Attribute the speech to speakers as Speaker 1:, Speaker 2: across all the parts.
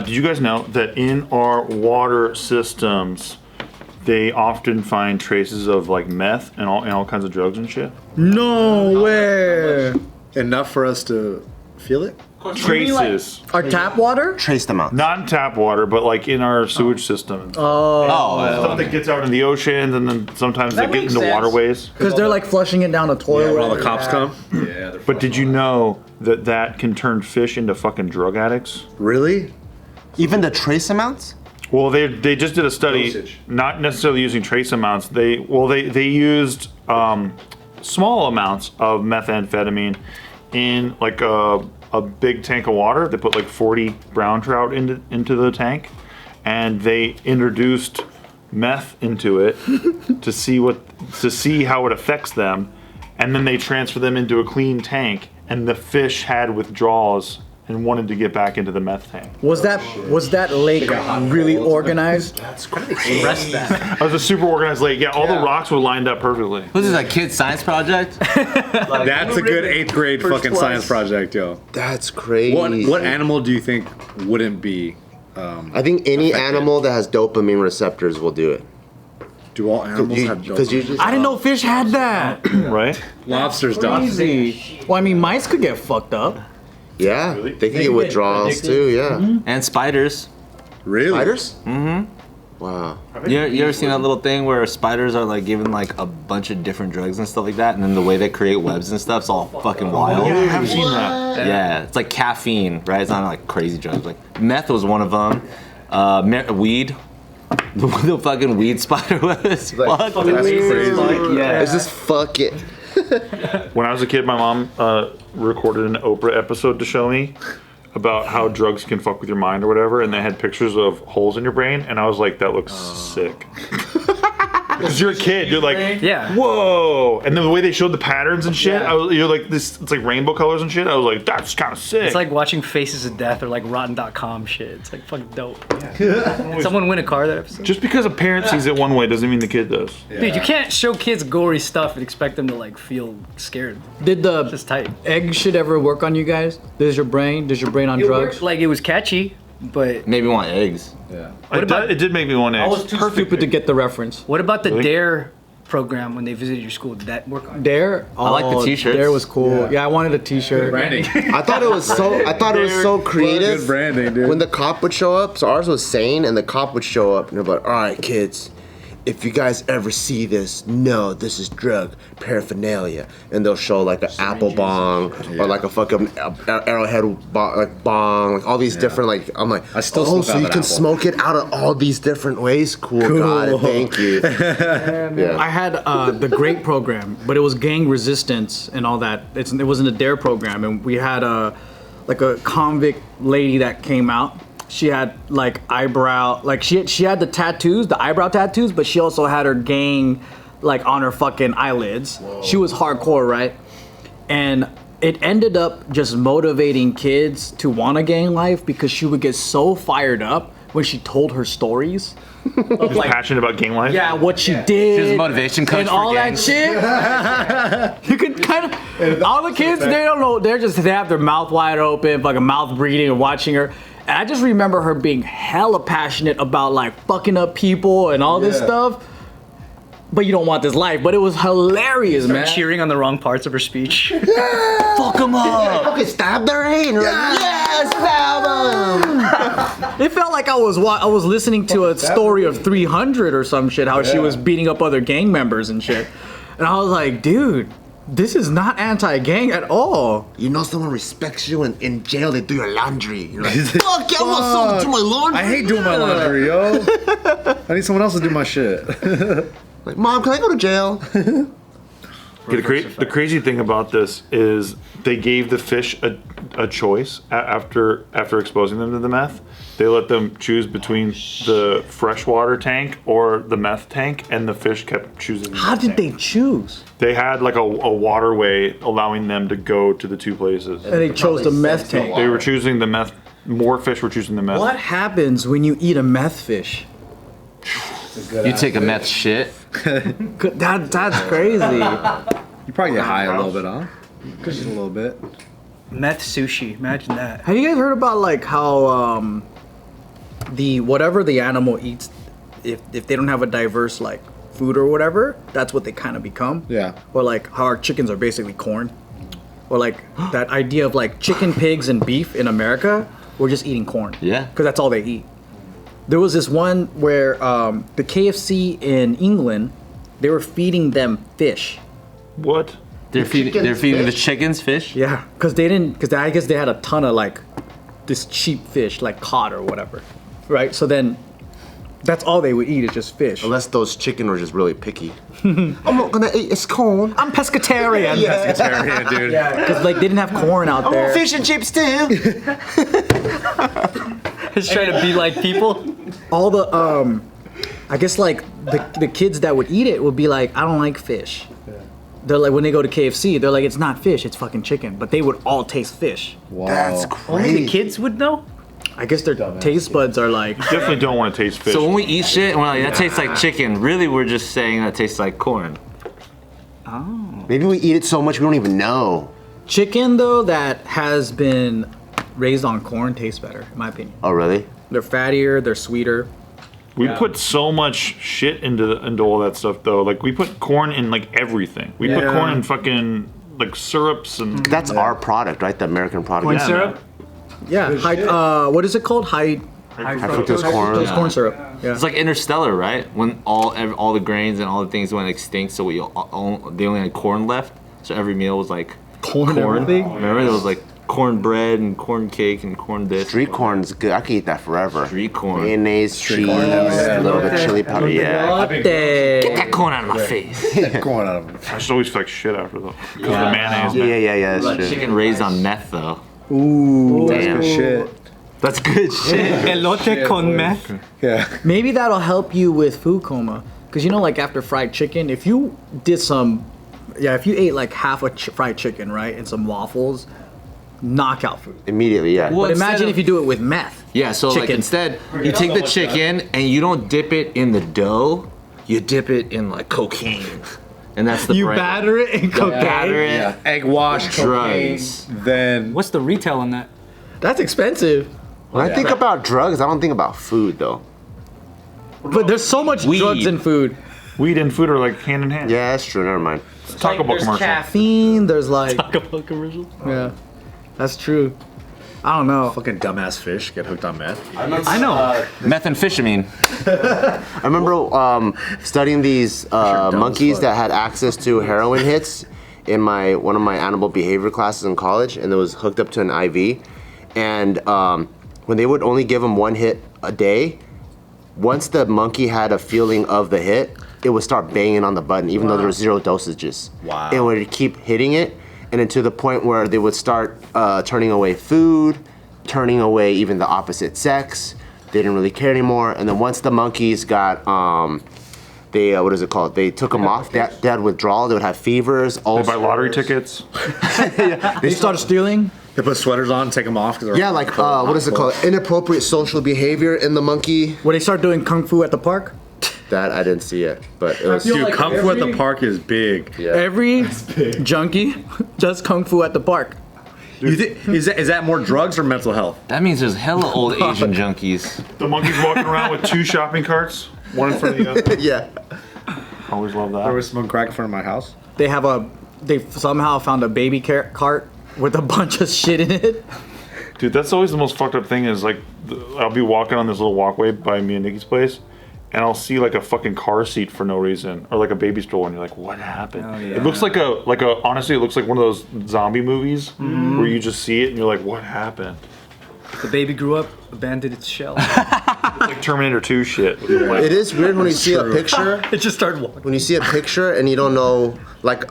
Speaker 1: Did you guys know that in our water systems, they often find traces of like meth and all kinds of drugs and shit?
Speaker 2: No way.
Speaker 3: Enough for us to feel it?
Speaker 1: Traces.
Speaker 2: Our tap water?
Speaker 4: Trace them out.
Speaker 1: Not in tap water, but like in our sewage system. Stuff that gets out in the oceans, and then sometimes they get into waterways.
Speaker 2: Because they're like flushing it down a toilet.
Speaker 3: When all the cops come? Yeah.
Speaker 1: But did you know that can turn fish into fucking drug addicts?
Speaker 3: Really?
Speaker 4: Even the trace amounts?
Speaker 1: Well, they just did a study,
Speaker 3: Dosage.
Speaker 1: not necessarily using trace amounts. They used small amounts of methamphetamine in like a big tank of water. They put like 40 brown trout into the tank, and they introduced meth into it to see how it affects them, and then they transfer them into a clean tank, and the fish had withdrawals and wanted to get back into the meth tank.
Speaker 2: Was that lake really organized?
Speaker 1: It was a super organized lake. Yeah, all the rocks were lined up perfectly.
Speaker 5: Was this a kid's science project?
Speaker 3: That's a good 8th grade fucking science project, yo.
Speaker 4: That's crazy.
Speaker 3: What animal do you think wouldn't be?
Speaker 4: I think any animal that has dopamine receptors will do it.
Speaker 3: Do all animals have
Speaker 4: Because you
Speaker 3: dopamine?
Speaker 4: just.
Speaker 2: I didn't know fish had that.
Speaker 1: Right?
Speaker 3: Lobsters don't.
Speaker 2: Easy. Well, I mean, mice could get fucked up.
Speaker 4: Yeah, they can get withdrawals too. Yeah.
Speaker 5: And spiders.
Speaker 3: Really?
Speaker 4: Spiders? Mm-hmm. Wow.
Speaker 5: You ever seen that little thing where spiders are like given like a bunch of different drugs and stuff like that, and then the way they create webs and stuff's all fucking wild.
Speaker 1: Yeah, I have seen that.
Speaker 5: Yeah, it's like caffeine, right? It's not like crazy drugs. Like meth was one of them. Weed. The fucking weed spider was
Speaker 4: Like,
Speaker 5: fucked.
Speaker 4: that's
Speaker 3: crazy.
Speaker 5: Yeah.
Speaker 4: It's just fuck it.
Speaker 1: When I was a kid, my mom recorded an Oprah episode to show me about how drugs can fuck with your mind or whatever, and they had pictures of holes in your brain, and I was like, that looks sick. Because you're a kid, you're like,
Speaker 6: Yeah.
Speaker 1: whoa, and then the way they showed the patterns and shit, you're like, this, it's like rainbow colors and shit. I was like, that's kind of sick.
Speaker 6: It's like watching Faces of Death or like Rotten.com shit. It's like fucking dope. Did someone win a car that episode?
Speaker 1: just because a parent sees it one way doesn't mean the kid does.
Speaker 6: Dude, you can't show kids gory stuff and expect them to like feel scared.
Speaker 2: Did the
Speaker 6: It's just tight.
Speaker 2: egg shit ever work on you guys? Does your brain on
Speaker 6: It
Speaker 2: drugs?
Speaker 6: worked, like it was catchy, but
Speaker 5: Maybe want eggs.
Speaker 3: Yeah.
Speaker 1: It did make me want
Speaker 2: I was
Speaker 1: eggs.
Speaker 2: too stupid to get the reference.
Speaker 6: what about the
Speaker 1: Really?
Speaker 6: DARE program when they visited your school? Did that work on?
Speaker 2: Dare?
Speaker 5: I like the t-shirts.
Speaker 2: Dare was cool. Yeah, I wanted a t-shirt.
Speaker 3: Branding.
Speaker 4: I thought it was so creative.
Speaker 3: Good branding, dude.
Speaker 4: When the cop would show up, so ours was sane, and the cop would show up, and they're like, all right, kids, if you guys ever see this, no, this is drug paraphernalia. And they'll show like an apple bong or like a fucking arrowhead bong, like all these different, like, I'm like,
Speaker 3: I still
Speaker 4: oh,
Speaker 3: smoke
Speaker 4: so
Speaker 3: out
Speaker 4: you
Speaker 3: of
Speaker 4: can
Speaker 3: an apple.
Speaker 4: smoke it out of all these different ways? Cool. Got it, thank you. Yeah.
Speaker 2: I had the GREAT program, but it was gang resistance and all that. It wasn't a DARE program, and we had a convict lady that came out. She had like eyebrow, like she had the eyebrow tattoos, but she also had her gang like on her fucking eyelids. Whoa. She was hardcore, right? And it ended up just motivating kids to want a gang life because she would get so fired up when she told her stories. Of like,
Speaker 1: Passionate about gang life?
Speaker 2: yeah, what she did.
Speaker 5: She's a motivation coach
Speaker 2: and
Speaker 5: for
Speaker 2: all
Speaker 5: gangs.
Speaker 2: that shit. You could kind of all the kids, they don't know, they have their mouth wide open, fucking mouth breathing and watching her. And I just remember her being hella passionate about like fucking up people and all this stuff. But you don't want this life. But it was hilarious, man.
Speaker 6: Cheering on the wrong parts of her speech.
Speaker 2: Fuck them up.
Speaker 4: Okay, stab their head. And you're like, yes, stab them.
Speaker 2: It felt like I was listening to a story of 300 or some shit. How she was beating up other gang members and shit. And I was like, dude, this is not anti-gang at all.
Speaker 4: You know someone respects you, and in jail they do your laundry. You're like, fuck, yeah, I want someone to do my laundry.
Speaker 3: I hate doing my laundry, yo. I need someone else to do my shit.
Speaker 4: Like, Mom, can I go to jail?
Speaker 1: The crazy thing about this is they gave the fish a choice after exposing them to the meth. They let them choose between the freshwater tank or the meth tank, and the fish kept choosing the
Speaker 2: How
Speaker 1: meth
Speaker 2: did
Speaker 1: tank.
Speaker 2: they choose?
Speaker 1: They had like a waterway allowing them to go to the two places.
Speaker 2: And they chose the meth tank.
Speaker 1: They were choosing the meth. More fish were choosing the meth.
Speaker 2: What happens when you eat a meth fish?
Speaker 5: You take a meth shit.
Speaker 2: That's crazy.
Speaker 3: You probably get high a little bit, huh? Just a little bit.
Speaker 6: Meth sushi. Imagine that.
Speaker 2: Have you guys heard about like how the whatever the animal eats, if they don't have a diverse like food or whatever, that's what they kind of become.
Speaker 3: Yeah.
Speaker 2: Or like how our chickens are basically corn. Or like that idea of like chicken, pigs, and beef in America, we're just eating corn.
Speaker 5: Yeah.
Speaker 2: Because that's all they eat. There was this one where the KFC in England, they were feeding them fish.
Speaker 1: What?
Speaker 5: They're feeding the
Speaker 4: fish?
Speaker 5: chickens fish.
Speaker 2: Yeah, because I guess they had a ton of like this cheap fish, like cod or whatever, right? So then that's all they would eat is just fish.
Speaker 4: Unless those chicken were just really picky. I'm not gonna eat this corn.
Speaker 2: I'm pescatarian.
Speaker 3: Pescatarian, dude.
Speaker 2: Because like they didn't have corn out there.
Speaker 4: Fish and chips too.
Speaker 6: Just trying to be like people.
Speaker 2: All the I guess like the kids that would eat it would be like, I don't like fish. They're like when they go to KFC, they're like, it's not fish, it's fucking chicken. But they would all taste fish.
Speaker 3: Wow.
Speaker 4: That's
Speaker 6: Only
Speaker 4: crazy.
Speaker 6: the kids would know.
Speaker 2: I guess their taste buds are like.
Speaker 1: Definitely don't want to taste fish.
Speaker 5: So when we eat shit and we're like, that tastes like chicken, really we're just saying that tastes like corn.
Speaker 4: Maybe we eat it so much we don't even know.
Speaker 2: Chicken though that has been raised on corn tastes better, in my opinion.
Speaker 4: Oh really?
Speaker 2: They're fattier, they're sweeter.
Speaker 1: We put so much shit into all that stuff though. Like we put corn in like everything. We put
Speaker 2: Yeah.
Speaker 1: corn in fucking like syrups and
Speaker 4: That's our product, right? The American product.
Speaker 6: Corn
Speaker 1: Yeah,
Speaker 6: syrup.
Speaker 2: Yeah, what is it called? High
Speaker 4: High fructose corn.
Speaker 2: fructose corn syrup. Yeah.
Speaker 5: It's like Interstellar, right? When all the grains and all the things went extinct, so they only had corn left. So every meal was like
Speaker 2: Corn everything?
Speaker 5: Remember there was like cornbread and corn cake and corn this.
Speaker 4: Street corn's good. I could eat that forever.
Speaker 5: Street corn.
Speaker 4: Mayonnaise, cheese, a little bit of chili powder. Yeah.
Speaker 5: Get that corn out of my face.
Speaker 3: Corn out of it.
Speaker 1: I just always feel like shit after though. Because of the mayonnaise.
Speaker 4: Yeah. That's true.
Speaker 5: Chicken raised on meth though.
Speaker 3: Ooh,
Speaker 5: Damn.
Speaker 3: that's good shit.
Speaker 5: That's good shit.
Speaker 6: Elote con meth.
Speaker 3: Yeah.
Speaker 2: Maybe that'll help you with food coma. Because you know, like after fried chicken, if you ate like half a fried chicken, right, and some waffles, knockout food.
Speaker 4: Immediately, yeah.
Speaker 5: Well,
Speaker 2: But imagine
Speaker 5: instead
Speaker 2: if you do it with meth.
Speaker 5: Yeah, so like
Speaker 2: Chicken.
Speaker 5: instead you take the chicken and you don't dip it in the dough, you dip it in like cocaine. And that's the
Speaker 2: You
Speaker 5: brand.
Speaker 2: batter it in cocaine.
Speaker 5: Batter it.
Speaker 3: Yeah. Egg wash,
Speaker 5: Drugs.
Speaker 3: then
Speaker 6: What's the retail on that?
Speaker 2: That's expensive.
Speaker 4: When I think about drugs, I don't think about food though.
Speaker 2: But there's so much
Speaker 5: Weed.
Speaker 2: drugs in food.
Speaker 1: Weed and food are like hand in hand.
Speaker 4: Yeah, that's true. Never mind.
Speaker 1: Taco Bell
Speaker 2: There's
Speaker 1: commercial.
Speaker 2: caffeine. There's like,
Speaker 6: Taco commercial.
Speaker 2: yeah, that's true. I don't know.
Speaker 3: fucking dumbass fish get hooked on meth.
Speaker 6: I know.
Speaker 5: Methamphetamine.
Speaker 4: I remember studying these monkeys that had access to heroin hits in one of my animal behavior classes in college, and it was hooked up to an IV. And when they would only give them one hit a day, once the monkey had a feeling of the hit, it would start banging on the button, even though there were 0 dosages.
Speaker 3: Wow.
Speaker 4: It would keep hitting it, and then to the point where they would start turning away food, turning away even the opposite sex. They didn't really care anymore. And then once the monkeys got, what is it called? They took them off. They had withdrawal. They would have fevers.
Speaker 1: They buy
Speaker 4: Also,
Speaker 1: lottery tickets.
Speaker 2: They started stealing.
Speaker 3: They put sweaters on, take them off.
Speaker 4: yeah, like what is it called? Inappropriate social behavior in the monkey.
Speaker 2: When they start doing kung fu at the park.
Speaker 4: That I didn't see it, but it was.
Speaker 2: feel
Speaker 3: Dude,
Speaker 2: like
Speaker 3: Kung Fu at the
Speaker 2: every-
Speaker 3: park is big.
Speaker 4: Yeah.
Speaker 2: Every junkie does kung fu at the park.
Speaker 3: You think is that more drugs or mental health?
Speaker 5: That means there's hella old Asian junkies.
Speaker 1: The monkey's walking around with 2 shopping carts, one in front of the other.
Speaker 4: Yeah.
Speaker 1: Always love
Speaker 3: There
Speaker 1: that.
Speaker 3: was smoking crack in front of my house.
Speaker 2: They somehow found a baby cart with a bunch of shit in it.
Speaker 1: Dude, that's always the most fucked up thing is like, I'll be walking on this little walkway by me and Nikki's place, and I'll see like a fucking car seat for no reason, or like a baby stroller, and you're like, what happened? It looks like honestly, it looks like one of those zombie movies where you just see it and you're like, what happened?
Speaker 6: The baby grew up, abandoned its shell.
Speaker 1: Like Terminator 2 shit.
Speaker 4: It is weird when you see a picture.
Speaker 6: It just started walking.
Speaker 4: When you see a picture and you don't know, like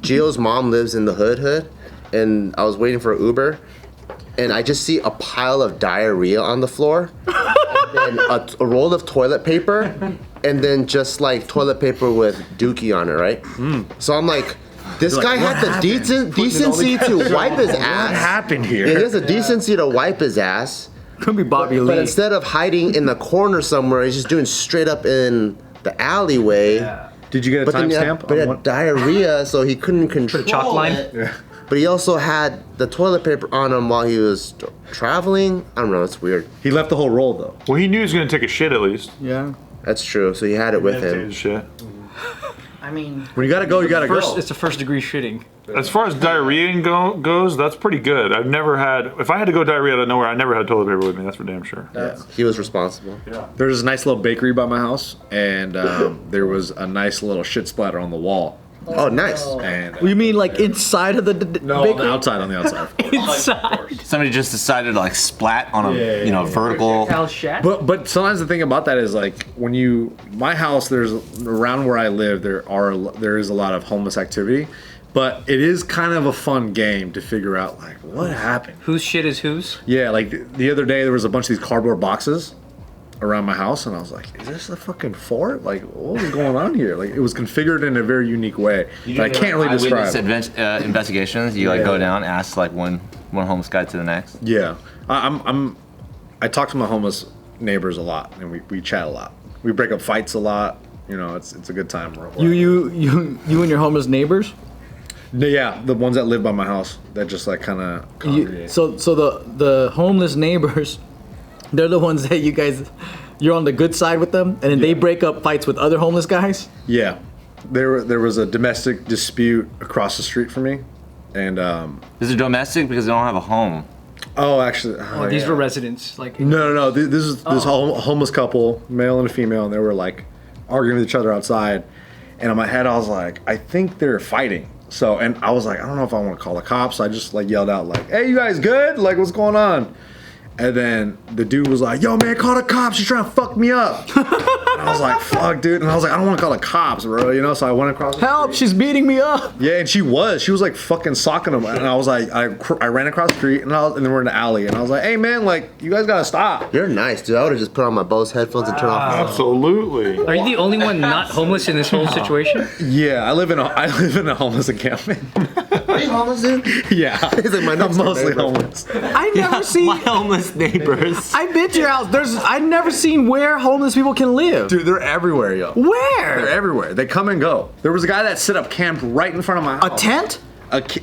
Speaker 4: Gio's mom lives in the hood, and I was waiting for Uber, and I just see a pile of diarrhea on the floor, and then a roll of toilet paper, and then just like toilet paper with dookie on it, right? So I'm like, this guy had the decency to wipe his ass.
Speaker 3: What happened here?
Speaker 4: Yeah, he has the decency to wipe his ass,
Speaker 2: Could be Bobby
Speaker 4: but
Speaker 2: Lee.
Speaker 4: instead of hiding in the corner somewhere, he's just doing straight up in the alleyway.
Speaker 3: Did you get a
Speaker 4: But then,
Speaker 3: timestamp?
Speaker 4: but he had diarrhea, so he couldn't control
Speaker 6: chalk line?
Speaker 4: it. but he also had the toilet paper on him while he was traveling. I don't know. It's weird.
Speaker 3: He left the whole roll though.
Speaker 1: Well, he knew he was gonna take a shit at least.
Speaker 2: Yeah.
Speaker 4: That's true. So he had it with
Speaker 1: Take
Speaker 4: him.
Speaker 1: his shit.
Speaker 6: I mean,
Speaker 3: When you gotta go, you gotta go.
Speaker 6: it's a first degree shitting.
Speaker 1: As far as diarrhea goes, that's pretty good. I've never had. If I had to go diarrhea out of nowhere, I never had toilet paper with me. That's for damn sure.
Speaker 4: He was responsible.
Speaker 3: There's a nice little bakery by my house, and there was a nice little shit splatter on the wall.
Speaker 4: Oh, nice.
Speaker 3: And
Speaker 2: You mean like inside of the
Speaker 3: no, on the
Speaker 2: bakery?
Speaker 3: outside, on the outside.
Speaker 6: Inside.
Speaker 5: Somebody just decided to like splat on a vertical.
Speaker 6: Cal Shat.
Speaker 3: But sometimes the thing about that is like when my house, there's around where I live, there is a lot of homeless activity, but it is kind of a fun game to figure out like what happened.
Speaker 6: Whose shit is whose?
Speaker 3: Yeah, like the other day there was a bunch of these cardboard boxes around my house, and I was like, is this a fucking fort? Like, what was going on here? Like, it was configured in a very unique way that I can't really describe.
Speaker 5: Eyewitness investigations. You like go down, ask like one homeless guy to the next.
Speaker 3: Yeah, I talk to my homeless neighbors a lot, and we chat a lot. We break up fights a lot. You know, it's a good time.
Speaker 2: You and your homeless neighbors?
Speaker 3: Yeah, the ones that live by my house that just like kind of congregate.
Speaker 2: So the homeless neighbors, they're the ones that you're on the good side with them, and then they break up fights with other homeless guys?
Speaker 3: Yeah, there was a domestic dispute across the street from me, and
Speaker 5: Is it domestic because they don't have a home?
Speaker 3: actually,
Speaker 6: Oh, these were residents. Like
Speaker 3: no. This is this homeless couple, male and a female, and they were like arguing with each other outside. And in my head, I was like, I think they're fighting. So, and I was like, I don't know if I want to call the cops. I just like yelled out like, "Hey, you guys good? Like, what's going on?" And then the dude was like, "Yo, man, call the cops. She's trying to fuck me up." And I was like, "Fuck, dude." And I was like, "I don't want to call the cops, bro." You know, so I went across.
Speaker 2: Help! She's beating me up.
Speaker 3: Yeah, and she was like fucking socking him, and I was like, I ran across the street, and then we're in the alley, and I was like, hey man, like you guys gotta stop.
Speaker 4: You're nice, dude. I would have just put on my Bose headphones and turned off.
Speaker 1: Absolutely.
Speaker 6: Are you the only one not homeless in this whole situation?
Speaker 3: Yeah, I live in a homeless encampment.
Speaker 4: Are you homeless, dude?
Speaker 3: Yeah,
Speaker 4: He's like my
Speaker 3: I'm
Speaker 4: next
Speaker 3: mostly
Speaker 4: neighbor.
Speaker 3: homeless.
Speaker 2: I never seen.
Speaker 5: My homeless neighbors.
Speaker 2: I've been to your house. I've never seen where homeless people can live.
Speaker 3: Dude, they're everywhere, yo. They're
Speaker 2: Where?
Speaker 3: everywhere. They come and go. There was a guy that set up camp right in front of my
Speaker 2: A
Speaker 3: house.
Speaker 2: tent?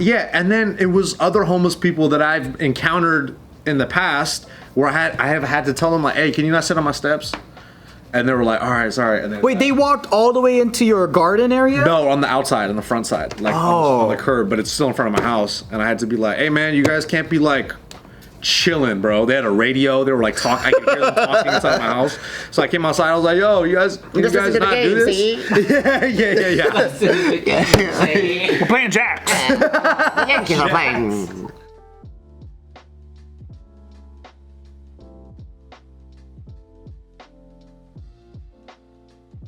Speaker 3: Yeah, and then it was other homeless people that I've encountered in the past where I have had to tell them like, hey, can you not sit on my steps? And they were like, all right, sorry. And then,
Speaker 2: Wait, they walked all the way into your garden area?
Speaker 3: No, on the outside, on the front side, like on the curb, but it's still in front of my house. And I had to be like, hey man, you guys can't be like chilling, bro. They had a radio. They were like talking. I could hear them talking inside my house. So I came outside. I was like, yo, you guys
Speaker 4: Just listen to the
Speaker 3: not
Speaker 4: game,
Speaker 3: do this? Yeah.
Speaker 1: We're playing jacks.
Speaker 4: Yankees are playing.